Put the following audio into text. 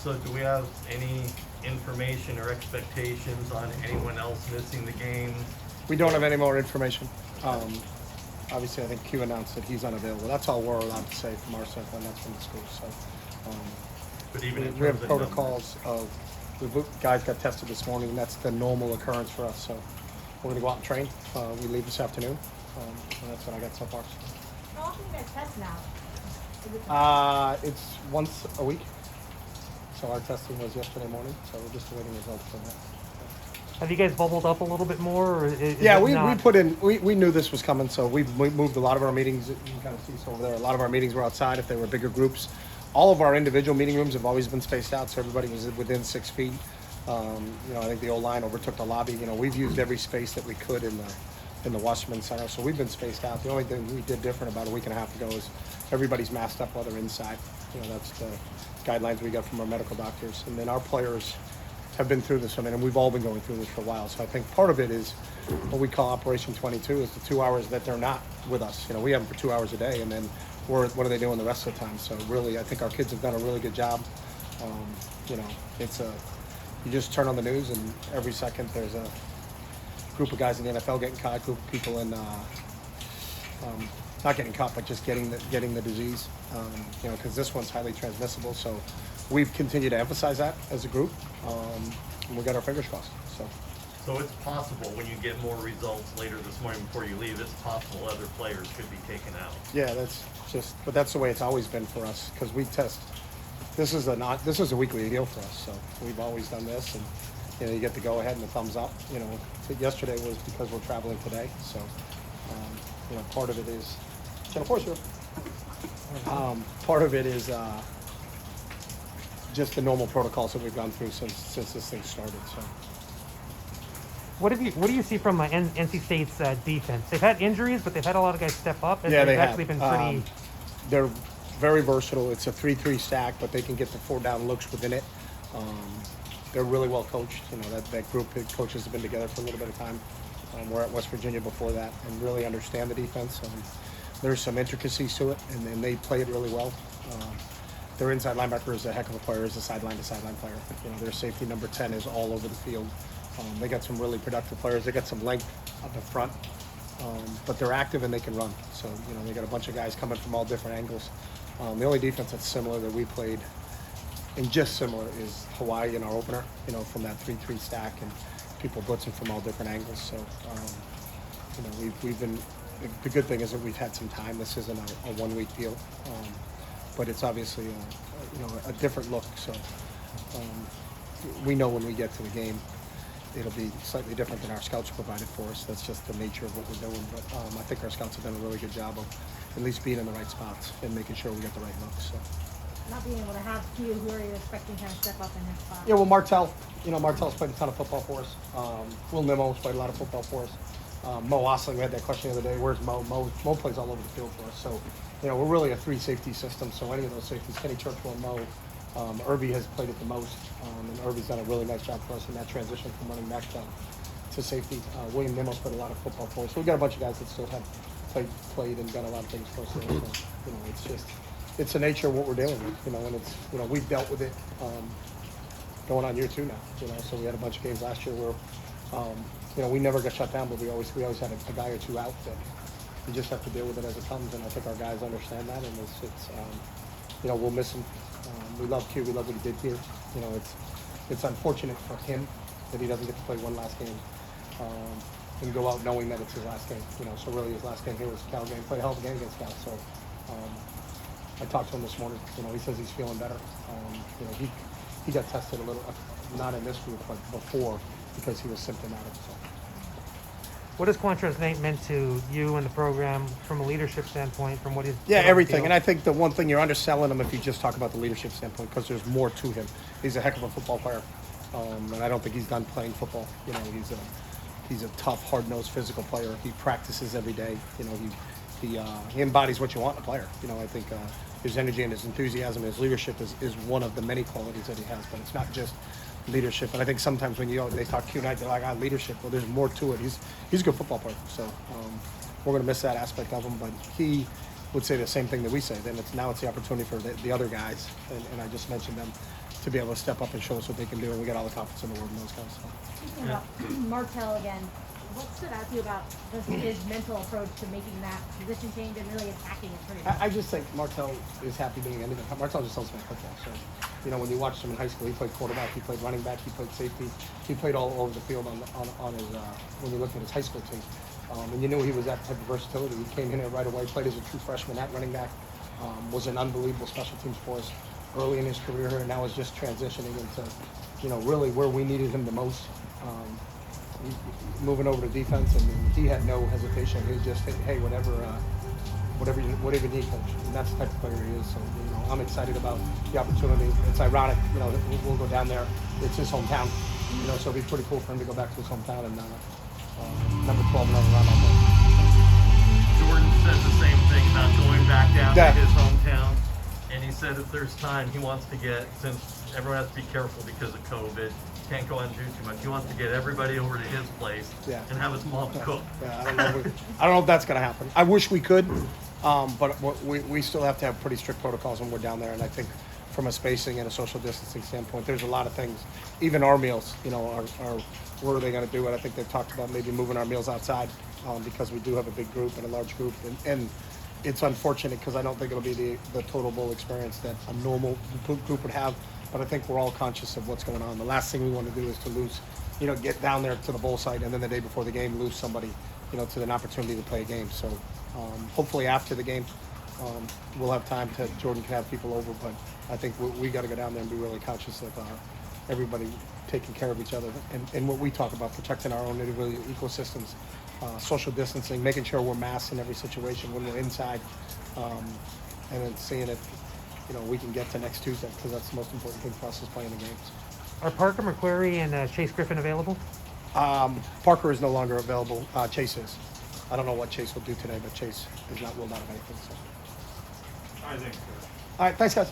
So do we have any information or expectations on anyone else missing the game? We don't have any more information. Obviously, I think Q announced that he's unavailable. That's all we're allowed to say from our standpoint, not from the school. So But even in we have terms of protocols of the guys got tested this morning, and that's the normal occurrence for us. So we're going to go out and train. We leave this afternoon, and that's what I got so far. How often do you guys test now? It's once a week. So our testing was yesterday morning, so we're just awaiting results from that. Have you guys bubbled up a little bit more? Or Yeah, we put in, we knew this was coming, so we moved a lot of our meetings. You can kind of see over there, a lot of our meetings were outside if they were bigger groups. All of our individual meeting rooms have always been spaced out, so everybody was within 6 feet. I think the old line overtook the lobby. We've used every space that we could in the Wasserman Center, so we've been spaced out. The only thing we did different about a week and a half ago is everybody's masked up while they're inside. That's the guidelines we got from our medical doctors. And then our players have been through this, and we've all been going through this for a while. So I think part of it is what we call Operation 22 is the 2 hours that they're not with us. We have them for 2 hours a day, and then what are they doing the rest of the time? So really, I think our kids have done a really good job. You just turn on the news, and every second there's a group of guys in the NFL getting caught, group of people in not getting caught, but just getting the disease. Because this one's highly transmissible. So we've continued to emphasize that as a group, and we got our fingers crossed. So it's possible when you get more results later this morning before you leave, it's possible other players could be taken out. Yeah, but that's the way it's always been for us because we test. This is a weekly deal for us, so we've always done this, and you get the go ahead and the thumbs up. Yesterday was because we're traveling today, so part of it is. Of course, part of it is just the normal protocols that we've gone through since this thing started. So. What do you see from NC State's defense? They've had injuries, but they've had a lot of guys step up. Yeah, they've have. actually been pretty. They're very versatile. It's a 3-3 stack, but they can get the 4-down looks within it. They're really well coached. That group of coaches have been together for a little bit of time. We're at West Virginia before that and really understand the defense. There's some intricacies to it, and they play it really well. Their inside linebacker is a heck of a player, is a sideline-to-sideline player. Their safety number 10 is all over the field. They got some really productive players. They got some length up the front, but they're active and they can run. So, they got a bunch of guys coming from all different angles. The only defense that's similar that we played, and just similar, is Hawaii in our opener, from that 3-3 stack and people blitzing from all different angles. So, we've been, the good thing is that we've had some time. This isn't a 1 week deal, but it's obviously a different look. So we know when we get to the game, it'll be slightly different than our scouts provided for us. That's just the nature of what we're doing. But I think our scouts have done a really good job of at least being in the right spots and making sure we get the right looks. So. Not being able to have Q, who are you expecting kind of step up in his spot? Yeah, well, Martell. Martell's played a ton of football for us. Will Nimmo's played a lot of football for us. Mo Osling, we had that question the other day. Where's Mo? Mo plays all over the field for us. So, we're really a 3-safety system. So any of those safeties, Kenny Churchill and Mo. Irby has played it the most, and Irby's done a really nice job for us in that transition from running back to safety. William Nimmo's played a lot of football for us. So we've got a bunch of guys that still have played and done a lot of things for us. So, it's the nature of what we're dealing with, and it's, we've dealt with it going on year 2 now, so we had a bunch of games last year where, we never got shut down, but we always had a guy or two out that you just have to deal with it as it comes, and I think our guys understand that, and it's we'll miss him. We love Q, we love what he did here. It's unfortunate for him that he doesn't get to play one last game and go out knowing that it's his last game, so really his last game here was a Cal game, played a hell of a game against Cal, so I talked to him this morning. He says he's feeling better. He got tested a little, not in this group, but before because he was symptomatic. So. What has Quantrez meant to you and the program from a leadership standpoint? From what he's everything. And I think the one thing you're underselling him if you just talk about the leadership standpoint because there's more to him. He's a heck of a football player, and I don't think he's done playing football. He's a tough, hard-nosed, physical player. He practices every day. He embodies what you want in a player. I think his energy and his enthusiasm, his leadership is one of the many qualities that he has. But it's not just leadership. And I think sometimes when they talk Q night, they're like, leadership. Well, there's more to it. He's a good football player. So we're going to miss that aspect of him. But he would say the same thing that we say. Then now it's the opportunity for the other guys, and I just mentioned them, to be able to step up and show us what they can do, and we got all the confidence in the world in those guys. So. Speaking about Martell again, what stood out to you about his mental approach to making that position change and really attacking it pretty much? I just think Martell is happy doing anything. Martell just loves playing football. So, you know, when you watched him in high school, he played quarterback, he played running back, he played safety, he played all over the field on his when you looked at his high school team. And you knew he was that type of versatility. He came in there right away, played as a true freshman at running back, was an unbelievable special teams for us early in his career here, and now is just transitioning into, you know, really where we needed him the most. Moving over to defense, and he had no hesitation. He was just, hey, whatever you need, coach. And that's the type of player he is. So, you know, I'm excited about the opportunity. It's ironic, you know, that we'll go down there. It's his hometown, you know, so it'd be pretty cool for him to go back to his hometown and number 12 and around out there. Jordan said the same thing about going back down Yeah. to his hometown, and he said if there's time, he wants to get, since everyone has to be careful because of COVID, can't go out and do too much. He wants to get everybody over to his place and have his mom cook. Yeah, I don't know if that's going to happen. I wish we could, but we still have to have pretty strict protocols when we're down there. And I think from a spacing and a social distancing standpoint, there's a lot of things. Even our meals, you know, are where are they going to do it? I think they've talked about maybe moving our meals outside because we do have a big group and a large group. And it's unfortunate because I don't think it'll be the total bowl experience that a normal group would have. But I think we're all conscious of what's going on. The last thing we want to do is to lose, you know, get down there to the bowl site and then the day before the game lose somebody, you know, to an opportunity to play a game. So hopefully after the game, we'll have time to, Jordan can have people over, but I think we got to go down there and be really conscious of everybody taking care of each other and what we talk about, protecting our own individual ecosystems, social distancing, making sure we're masked in every situation when we're inside, and then seeing it, you know, we can get to next Tuesday because that's the most important thing for us is playing the games. Are Parker McQuarrie and Chase Griffin available? Parker is no longer available. Chase is. I don't know what Chase will do today, but Chase is not ruled out of anything. So. I think so. All right, thanks, guys.